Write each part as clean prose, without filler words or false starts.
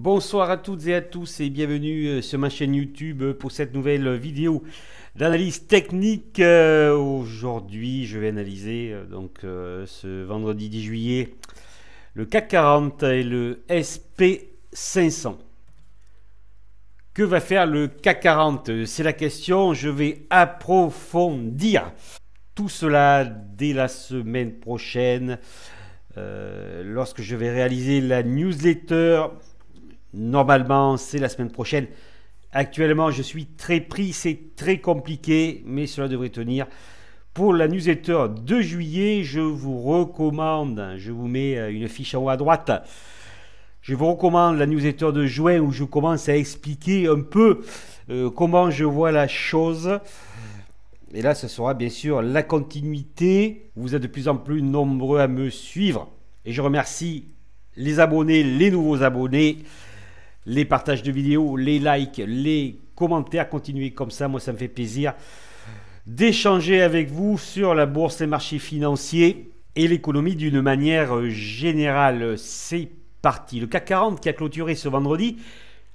Bonsoir à toutes et à tous et bienvenue sur ma chaîne YouTube pour cette nouvelle vidéo d'analyse technique. Aujourd'hui, je vais analyser ce vendredi 10 juillet le CAC 40 et le SP500. Que va faire le CAC 40? C'est la question. Je vais approfondir tout cela dès la semaine prochaine lorsque je vais réaliser la newsletter. Normalement, c'est la semaine prochaine. Actuellement, je suis très pris, c'est très compliqué, mais cela devrait tenir. Pour la newsletter de juillet, je vous recommande, je vous mets une fiche en haut à droite, je vous recommande la newsletter de juin où je commence à expliquer un peu comment je vois la chose. Et là, ce sera bien sûr la continuité. Vous êtes de plus en plus nombreux à me suivre. Et je remercie les abonnés, les nouveaux abonnés. Les partages de vidéos, les likes, les commentaires, continuez comme ça, moi ça me fait plaisir d'échanger avec vous sur la bourse, les marchés financiers et l'économie d'une manière générale. C'est parti. Le CAC 40 qui a clôturé ce vendredi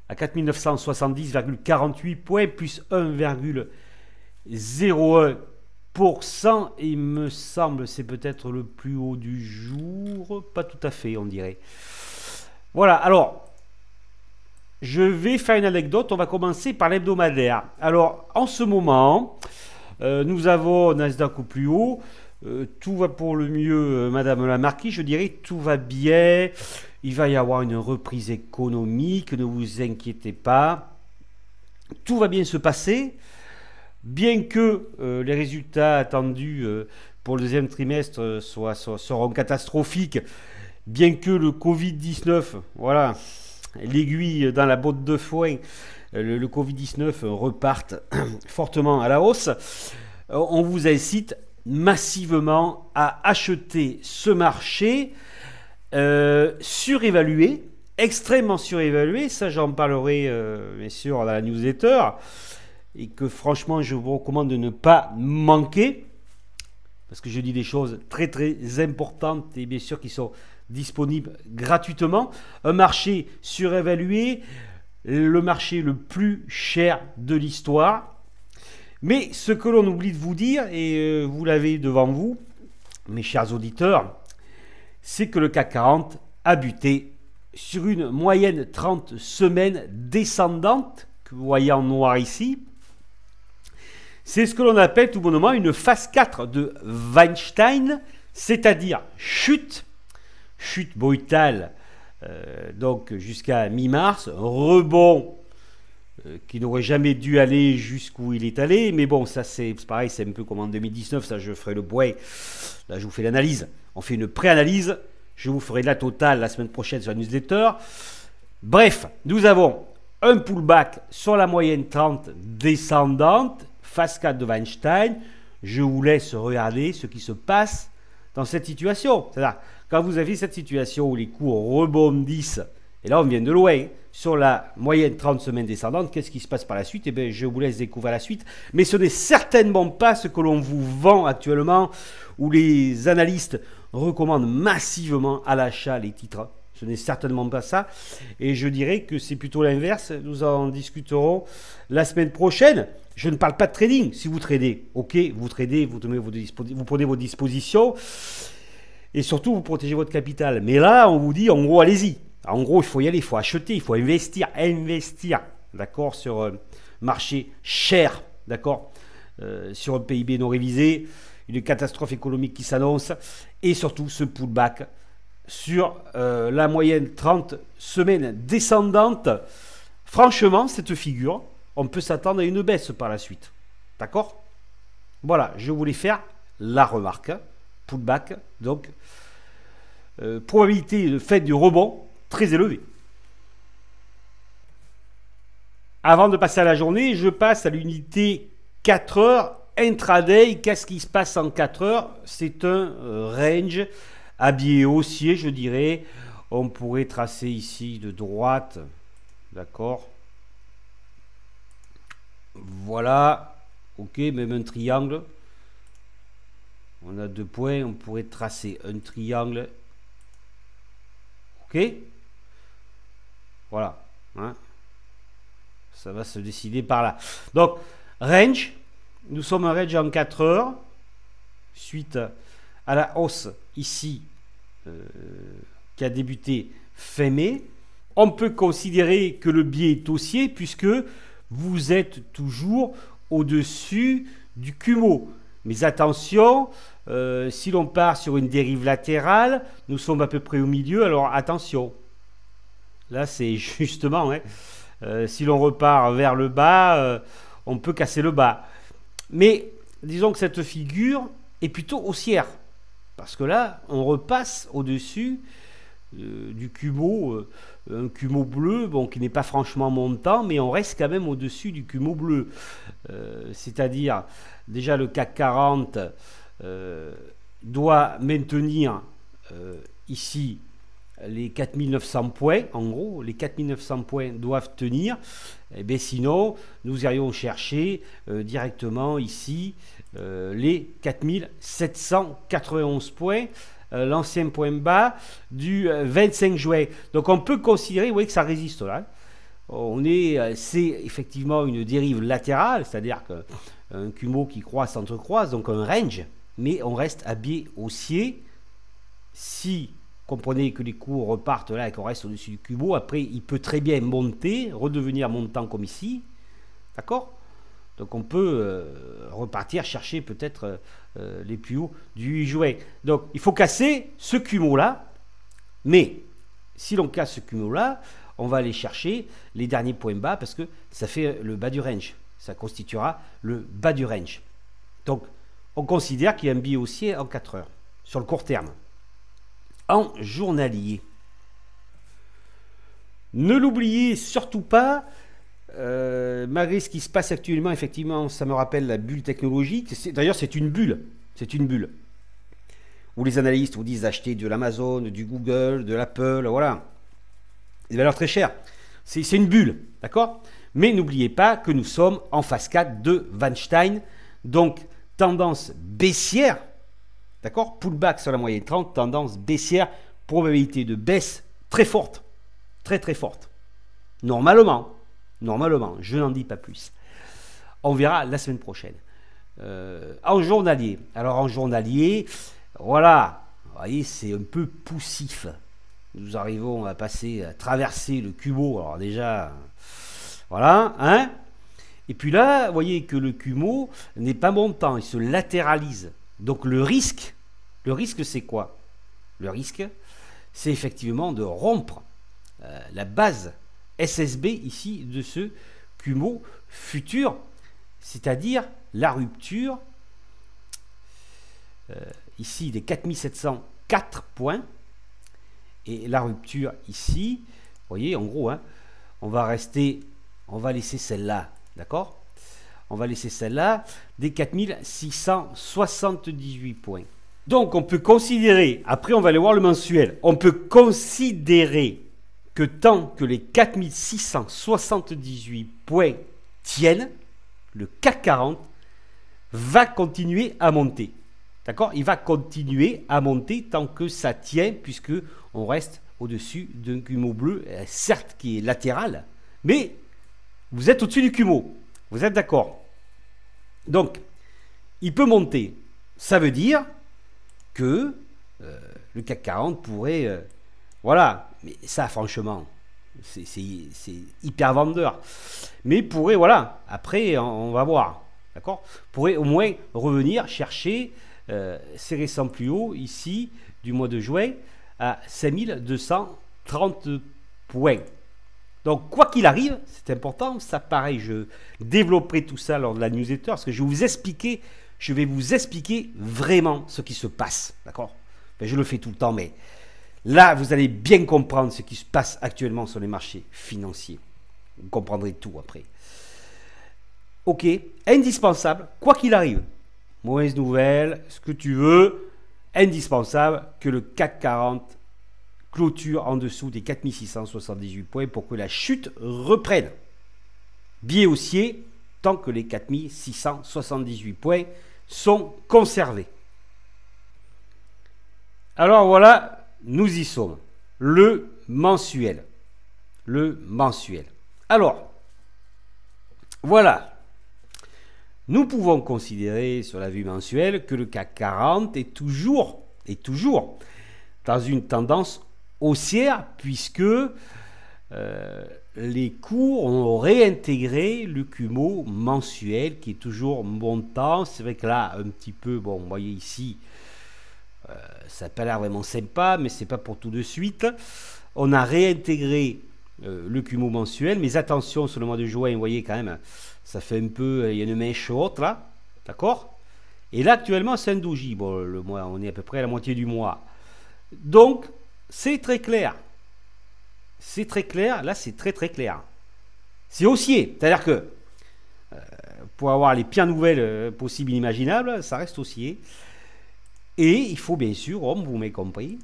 à 4970,48 points, plus 1,01%. Il me semble c'est peut-être le plus haut du jour. Pas tout à fait, on dirait. Voilà, alors je vais faire une anecdote. On va commencer par l'hebdomadaire. Alors, en ce moment, nous avons Nasdaq au plus haut. Tout va pour le mieux, Madame la Marquise. Je dirais tout va bien. Il va y avoir une reprise économique. Ne vous inquiétez pas. Tout va bien se passer. Bien que les résultats attendus pour le deuxième trimestre seront catastrophiques. Bien que le Covid-19, voilà, l'aiguille dans la botte de foin, le Covid-19 reparte fortement à la hausse, on vous incite massivement à acheter ce marché surévalué, extrêmement surévalué. Ça, j'en parlerai bien sûr dans la newsletter, et que franchement, je vous recommande de ne pas manquer, parce que je dis des choses très très importantes et bien sûr qui sont disponible gratuitement. Un marché surévalué, le marché le plus cher de l'histoire. Mais ce que l'on oublie de vous dire, et vous l'avez devant vous, mes chers auditeurs, c'est que le CAC 40 a buté sur une moyenne 30 semaines descendante, que vous voyez en noir ici. C'est ce que l'on appelle tout bonnement une phase 4 de Weinstein, c'est-à-dire chute brutale, donc jusqu'à mi-mars, rebond qui n'aurait jamais dû aller jusqu'où il est allé, mais bon, ça c'est pareil, c'est un peu comme en 2019, ça je ferai le point, là je vous fais l'analyse, on fait une pré-analyse, je vous ferai la totale la semaine prochaine sur la newsletter. Bref, nous avons un pullback sur la moyenne 30 descendante, phase 4 de Weinstein. Je vous laisse regarder ce qui se passe dans cette situation, c'est-à-dire quand vous avez cette situation où les cours rebondissent, et là on vient de loin, sur la moyenne 30 semaines descendante, qu'est-ce qui se passe par la suite? Eh bien, je vous laisse découvrir la suite, mais ce n'est certainement pas ce que l'on vous vend actuellement, où les analystes recommandent massivement à l'achat les titres. Ce n'est certainement pas ça, et je dirais que c'est plutôt l'inverse. Nous en discuterons la semaine prochaine. Je ne parle pas de trading. Si vous tradez, ok, vous tradez, vous prenez vos dispositions, et surtout, vous protégez votre capital. Mais là, on vous dit, en gros, allez-y. En gros, il faut y aller, il faut acheter, il faut investir, d'accord, sur un marché cher, d'accord, sur un PIB non révisé, une catastrophe économique qui s'annonce, et surtout ce pullback sur la moyenne 30 semaines descendante. Franchement, cette figure, on peut s'attendre à une baisse par la suite, d'accord? Voilà, je voulais faire la remarque. Pullback, donc probabilité de fait du rebond très élevée. Avant de passer à la journée, je passe à l'unité 4 heures intraday. Qu'est-ce qui se passe en 4 heures? C'est un range habillé haussier, je dirais. On pourrait tracer ici de droite, d'accord, voilà, ok, même un triangle. On a 2 points, on pourrait tracer un triangle. Ok. Voilà. Hein. Ça va se décider par là. Donc, range. Nous sommes en range en 4 heures. Suite à la hausse ici qui a débuté fin mai. On peut considérer que le biais est haussier puisque vous êtes toujours au-dessus du Kumo. Mais attention, si l'on part sur une dérive latérale, nous sommes à peu près au milieu, alors attention. Là, c'est justement, hein, si l'on repart vers le bas, on peut casser le bas. Mais disons que cette figure est plutôt haussière. Parce que là, on repasse au-dessus du Kumo, un Kumo bleu, bon, qui n'est pas franchement montant, mais on reste quand même au-dessus du Kumo bleu. C'est-à-dire, déjà le CAC 40 doit maintenir ici les 4900 points, en gros, les 4900 points doivent tenir, et bien sinon, nous irions chercher directement ici les 4791 points, l'ancien point bas du 25 juin. Donc on peut considérer, vous voyez, que ça résiste là. C'est effectivement une dérive latérale, c'est-à-dire qu'un Kumo qui croise s'entrecroise, donc un range, mais on reste à biais haussier. Si comprenez que les cours repartent là et qu'on reste au-dessus du Kumo, après il peut très bien monter, redevenir montant comme ici, d'accord? Donc on peut repartir chercher peut-être les plus hauts du 8 juin. Donc il faut casser ce Kumo là, mais si l'on casse ce Kumo là, on va aller chercher les derniers points bas parce que ça fait le bas du range, ça constituera le bas du range. Donc on considère qu'il y a un biais haussier en 4 heures, sur le court terme. En journalier. Ne l'oubliez surtout pas, malgré ce qui se passe actuellement, effectivement, ça me rappelle la bulle technologique. D'ailleurs, c'est une bulle. C'est une bulle. Où les analystes vous disent d'acheter de l'Amazon, du Google, de l'Apple, voilà. Des valeurs très chères. C'est une bulle, d'accord? Mais n'oubliez pas que nous sommes en phase 4 de Weinstein. Donc, tendance baissière. D'accord? Pullback sur la moyenne 30, tendance baissière, probabilité de baisse très forte. Très très forte. Normalement, je n'en dis pas plus. On verra la semaine prochaine. En journalier. Alors en journalier, voilà, vous voyez, c'est un peu poussif. Nous arrivons à passer, à traverser le Kumo. Alors déjà, voilà, hein? Et puis là, vous voyez que le Kumo n'est pas montant, il se latéralise. Donc le risque c'est quoi? Le risque, c'est effectivement de rompre la base SSB ici de ce Kumo futur, c'est-à-dire la rupture ici des 4704 points et la rupture ici, vous voyez, en gros, hein, on va laisser celle-là, d'accord? On va laisser celle-là des 4678 points. Donc on peut considérer, après on va aller voir le mensuel, on peut considérer que tant que les 4678 points tiennent, le CAC 40 va continuer à monter. D'accord? Il va continuer à monter tant que ça tient, puisque on reste au-dessus d'un Kumo bleu, certes qui est latéral, mais vous êtes au-dessus du Kumo. Vous êtes d'accord? Donc, il peut monter. Ça veut dire que le CAC 40 pourrait... voilà, mais ça franchement, c'est hyper vendeur. Mais pourrait, voilà, après on va voir, d'accord? Pourrait au moins revenir chercher ces récents plus hauts ici du mois de juin à 5230 points. Donc quoi qu'il arrive, c'est important, ça pareil, je développerai tout ça lors de la newsletter parce que je vais vous expliquer vraiment ce qui se passe, d'accord? Je le fais tout le temps, mais là, vous allez bien comprendre ce qui se passe actuellement sur les marchés financiers. Vous comprendrez tout après. Ok, indispensable, quoi qu'il arrive, mauvaise nouvelle, ce que tu veux, indispensable que le CAC 40 clôture en dessous des 4678 points pour que la chute reprenne. Biais haussier, tant que les 4678 points sont conservés. Alors voilà, nous y sommes. Le mensuel. le mensuel. Alors, voilà. Nous pouvons considérer sur la vue mensuelle que le CAC 40 est toujours dans une tendance haussière puisque les cours ont réintégré le CUMO mensuel qui est toujours montant. C'est vrai que là, un petit peu, bon, vous voyez ici, ça n'a pas l'air vraiment sympa, mais c'est pas pour tout de suite. On a réintégré le CUMO mensuel, mais attention, sur le mois de juin, vous voyez quand même, ça fait un peu, il y a une mèche haute là, d'accord? Et là, actuellement, c'est un doji. Bon, le mois, on est à peu près à la moitié du mois. Donc, c'est très clair. C'est très clair, là, c'est très très clair. C'est haussier, c'est-à-dire que pour avoir les pires nouvelles possibles et imaginables, ça reste haussier. Et il faut bien sûr, vous m'avez compris,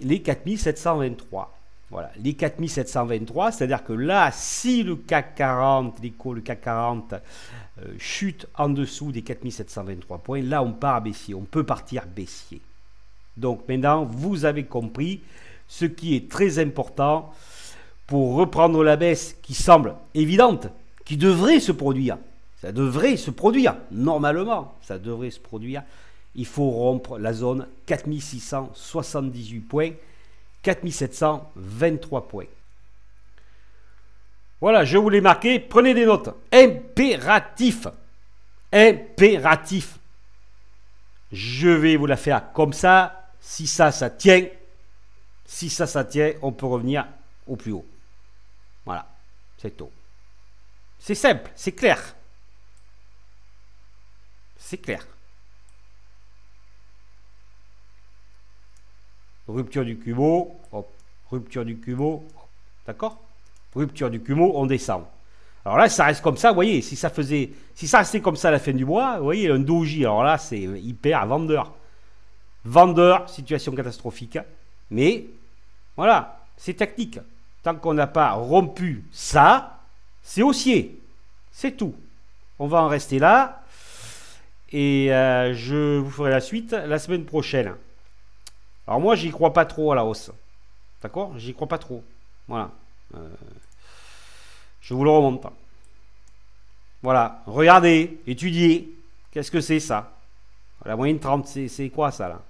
les 4723. Voilà, les 4723, c'est-à-dire que là, si le CAC 40, le CAC 40 chute en dessous des 4723 points, là, on part baissier, on peut partir baissier. Donc maintenant, vous avez compris ce qui est très important pour reprendre la baisse qui semble évidente, qui devrait se produire. Ça devrait se produire, normalement, ça devrait se produire. Il faut rompre la zone 4678 points, 4723 points. Voilà, je vous l'ai marqué, prenez des notes. Impératif. Impératif. Je vais vous la faire comme ça. Si ça tient, on peut revenir au plus haut. Voilà, c'est tout. C'est simple, c'est clair. C'est clair. Rupture du CUMO, hop, rupture du CUMO, d'accord? Rupture du CUMO, on descend. Alors là, ça reste comme ça, vous voyez, si ça restait comme ça à la fin du mois, vous voyez, un doji, alors là, c'est hyper vendeur. Vendeur, situation catastrophique. Mais, voilà, c'est tactique. Tant qu'on n'a pas rompu ça, c'est haussier. C'est tout. On va en rester là. Et je vous ferai la suite la semaine prochaine. Alors moi, j'y crois pas trop à la hausse. D'accord? J'y crois pas trop. Voilà. Je vous le remonte. Voilà. Regardez, étudiez. Qu'est-ce que c'est ça? La moyenne 30, c'est quoi ça là?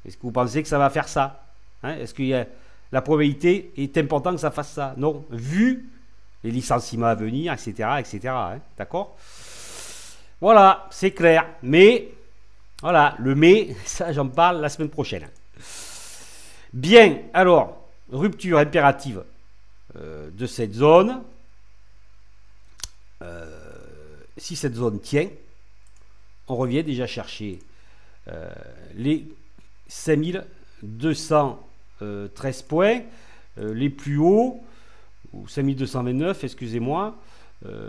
Est-ce que vous pensez que ça va faire ça? Hein? Est-ce que la probabilité est importante que ça fasse ça? Non. Vu les licenciements à venir, etc. etc. Hein? D'accord? Voilà, c'est clair. Mais, voilà, le mais, ça j'en parle la semaine prochaine. Bien, alors, rupture impérative de cette zone. Si cette zone tient, on revient déjà chercher les 5213 points, les plus hauts, ou 5229, excusez-moi,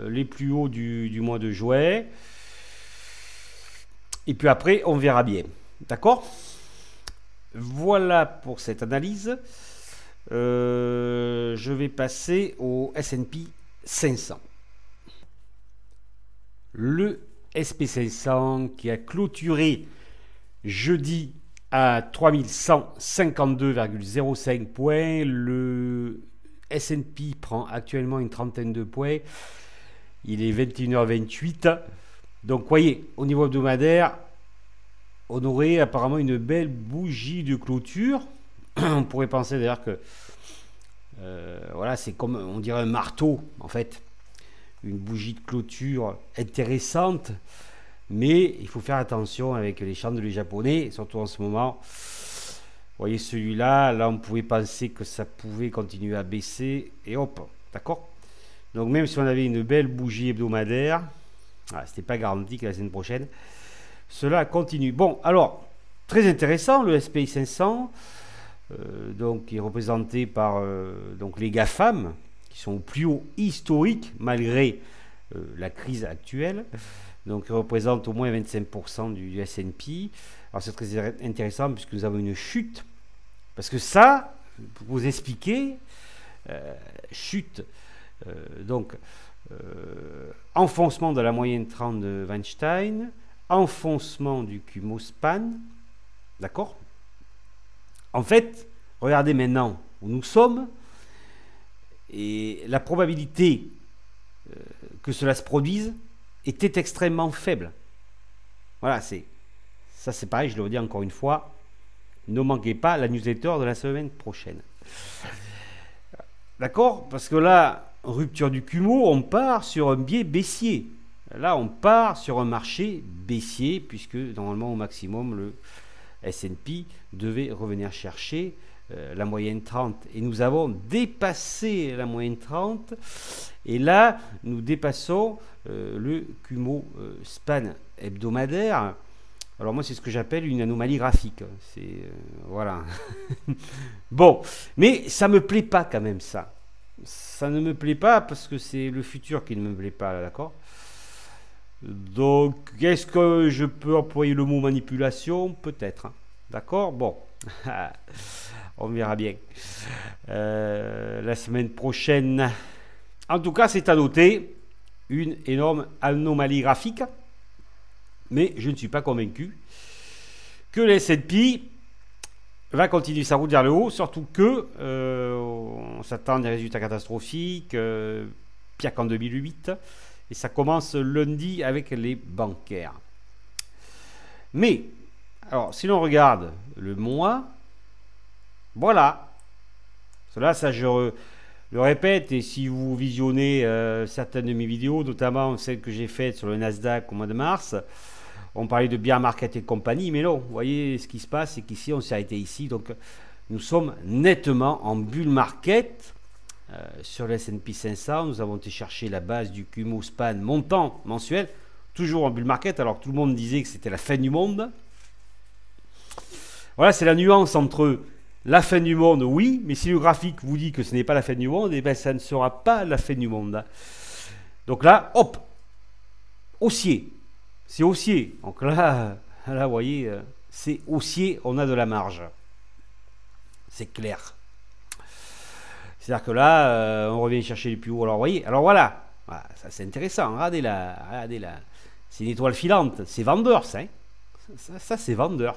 les plus hauts du mois de juin. Et puis après, on verra bien. D'accord? Voilà pour cette analyse. Je vais passer au S&P 500. Le SP500 qui a clôturé jeudi à 3152,05 points. Le S&P prend actuellement une trentaine de points. Il est 21h28. Donc, voyez, au niveau hebdomadaire, on aurait apparemment une belle bougie de clôture. On pourrait penser d'ailleurs que voilà, c'est comme, on dirait un marteau, en fait. Une bougie de clôture intéressante. Mais il faut faire attention avec les chandeliers japonais, surtout en ce moment. Vous voyez celui-là, là on pouvait penser que ça pouvait continuer à baisser. Et hop, d'accord? Donc même si on avait une belle bougie hebdomadaire, c'était pas garanti que la semaine prochaine, cela continue. Bon, alors, très intéressant, le SPI 500, donc, qui est représenté par donc les GAFAM, qui sont au plus haut historique, malgré la crise actuelle. Donc, il représente au moins 25% du S&P. Alors, c'est très intéressant, puisque nous avons une chute. Parce que ça, pour vous expliquer, chute, donc, enfoncement de la moyenne 30 de Weinstein, enfoncement du CUMO-SPAN, d'accord? En fait, regardez maintenant où nous sommes, Et la probabilité que cela se produise était extrêmement faible. Voilà, ça c'est pareil, je le redis encore une fois. Ne manquez pas la newsletter de la semaine prochaine. D'accord? Parce que là, rupture du Kumo, on part sur un biais baissier. Là, on part sur un marché baissier, puisque normalement, au maximum, le S&P devait revenir chercher la moyenne 30. Et nous avons dépassé la moyenne 30. Et là, nous dépassons le Kumo span hebdomadaire. Alors moi, c'est ce que j'appelle une anomalie graphique. Voilà. Bon, mais ça me plaît pas quand même, ça. Ça ne me plaît pas parce que c'est le futur qui ne me plaît pas, d'accord? Donc, est-ce que je peux employer le mot manipulation? Peut-être. Hein. D'accord? Bon. On verra bien. La semaine prochaine. En tout cas, c'est à noter une énorme anomalie graphique. Mais je ne suis pas convaincu que le S&P va continuer sa route vers le haut, surtout que on s'attend à des résultats catastrophiques, pire qu'en 2008, et ça commence lundi avec les bancaires. Mais, alors, si l'on regarde le mois, voilà, cela, ça je le répète, et si vous visionnez certaines de mes vidéos, notamment celles que j'ai faites sur le Nasdaq au mois de mars, on parlait de bear market et compagnie, mais non, vous voyez ce qui se passe, c'est qu'ici, on s'est arrêté ici, donc nous sommes nettement en bull market. Sur le S&P 500, nous avons été chercher la base du Kumo span montant mensuel, toujours en bull market, alors que tout le monde disait que c'était la fin du monde. Voilà, c'est la nuance entre la fin du monde, oui, mais si le graphique vous dit que ce n'est pas la fin du monde, eh bien, ça ne sera pas la fin du monde. Donc là, hop, haussier. C'est haussier. Donc là, vous voyez, c'est haussier, on a de la marge. C'est clair. C'est-à-dire que là, on revient chercher les plus hauts. Alors, vous voyez, alors voilà, ça c'est intéressant. Regardez là. C'est une étoile filante. C'est vendeur, ça. Hein, ça c'est vendeur.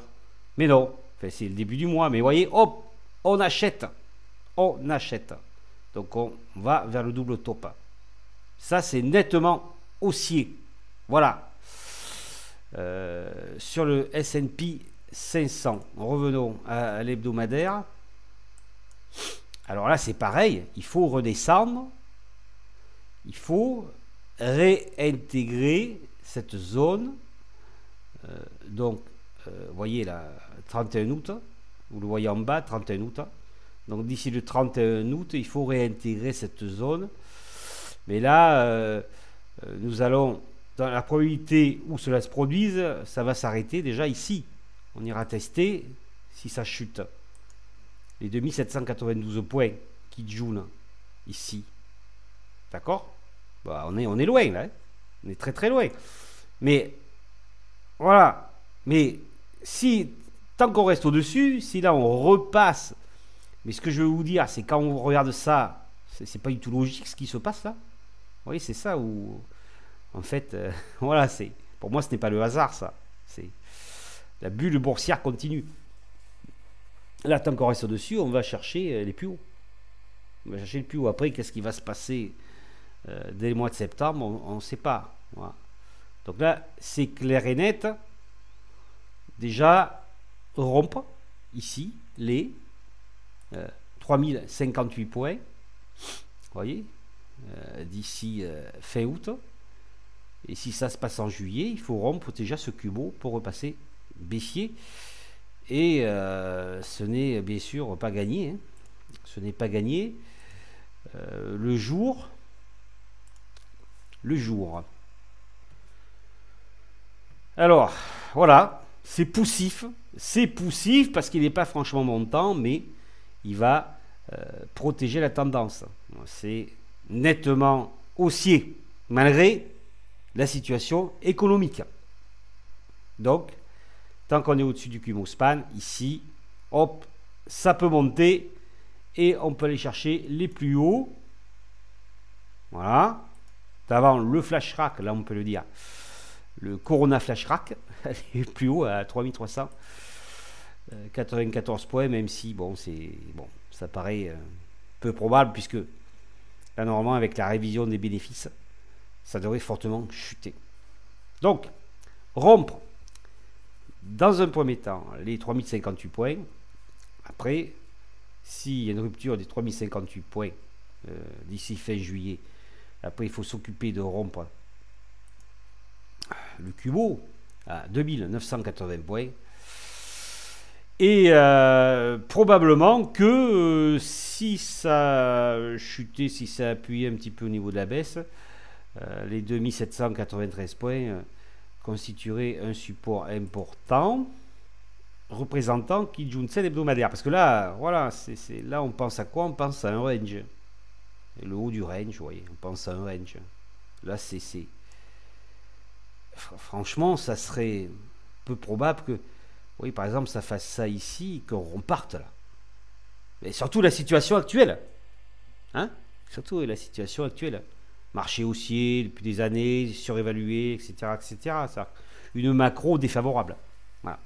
Mais non, enfin, c'est le début du mois. Mais vous voyez, hop, on achète. On achète. Donc, on va vers le double top. Ça, c'est nettement haussier. Voilà. Sur le S&P 500, revenons à l'hebdomadaire. Alors là, c'est pareil, il faut redescendre, il faut réintégrer cette zone. Donc, vous voyez là, 31 août, vous le voyez en bas, 31 août. Donc d'ici le 31 août, il faut réintégrer cette zone. Mais là, nous allons... Dans la probabilité où cela se produise, ça va s'arrêter déjà ici. On ira tester si ça chute. Les 2792 points qui jouent ici. D'accord? Bah, on est loin là. Hein, on est très très loin. Mais voilà. Mais si, tant qu'on reste au-dessus, si là on repasse. Mais ce que je veux vous dire, c'est quand on regarde ça, c'est pas du tout logique ce qui se passe là. Vous voyez, c'est ça où. En fait, voilà, pour moi, ce n'est pas le hasard, ça. C'est la bulle boursière continue. Là, tant qu'on reste dessus, on va chercher les plus hauts. On va chercher les plus hauts. Après, qu'est-ce qui va se passer dès le mois de septembre, on ne sait pas. Voilà. Donc là, c'est clair et net. Déjà, rompre ici les 3058 points. Vous voyez, d'ici fin août. Et si ça se passe en juillet, il faut rompre déjà ce Kumo pour repasser baissier. Et ce n'est bien sûr pas gagné. Hein. Ce n'est pas gagné. Le jour. Alors, voilà. C'est poussif. C'est poussif parce qu'il n'est pas franchement montant, mais il va protéger la tendance. C'est nettement haussier, malgré la situation économique. Donc, tant qu'on est au-dessus du Kumo span, ici, hop, ça peut monter et on peut aller chercher les plus hauts. Voilà. D'avant le flash crack, là on peut le dire, le Corona flash crack, est plus haut à 3394 points, même si bon, ça paraît peu probable puisque Là, normalement, avec la révision des bénéfices, ça devrait fortement chuter. Donc, rompre, dans un premier temps, les 3058 points. Après, s'il y a une rupture des 3058 points d'ici fin juillet, après, il faut s'occuper de rompre le Cubo à 2980 points. Et probablement que si ça chutait, si ça appuyait un petit peu au niveau de la baisse, les 2793 points constitueraient un support important représentant Kijun-sen hebdomadaire. Parce que là, voilà, là on pense à quoi? On pense à un range. Et le haut du range, vous voyez, on pense à un range. Là, franchement, ça serait peu probable que, oui, par exemple, ça fasse ça ici, qu'on reparte là. Mais surtout la situation actuelle. Hein? Surtout la situation actuelle. Marché haussier depuis des années, surévalué, etc. etc. Ça, une macro défavorable. Voilà.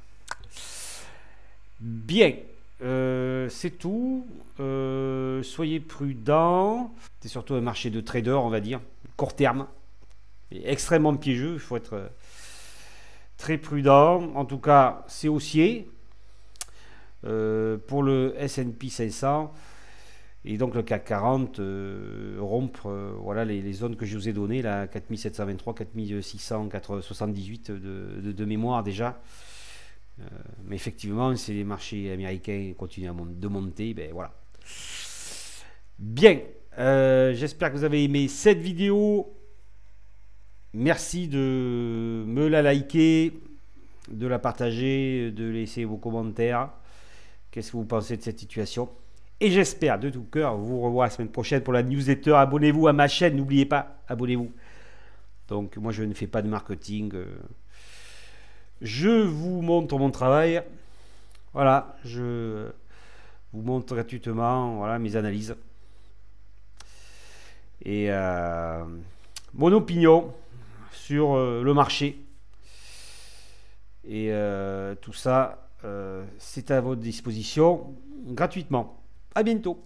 Bien. C'est tout. Soyez prudents. C'est surtout un marché de trader, on va dire. Court terme. Et extrêmement piégeux. Il faut être très prudent. En tout cas, c'est haussier. Pour le S&P 500 et donc le CAC 40 rompre voilà les zones que je vous ai données là, 4723, 4678 de mémoire déjà. Mais effectivement, si les marchés américains continuent de monter, ben voilà. Bien, j'espère que vous avez aimé cette vidéo. Merci de me la liker, de la partager, de laisser vos commentaires. Qu'est-ce que vous pensez de cette situation? Et j'espère de tout cœur vous revoir la semaine prochaine pour la newsletter. Abonnez-vous à ma chaîne, n'oubliez pas, abonnez-vous. Donc moi je ne fais pas de marketing. Je vous montre mon travail. Voilà, je vous montre gratuitement voilà, mes analyses. Et mon opinion sur le marché. Et tout ça, c'est à votre disposition gratuitement. À bientôt.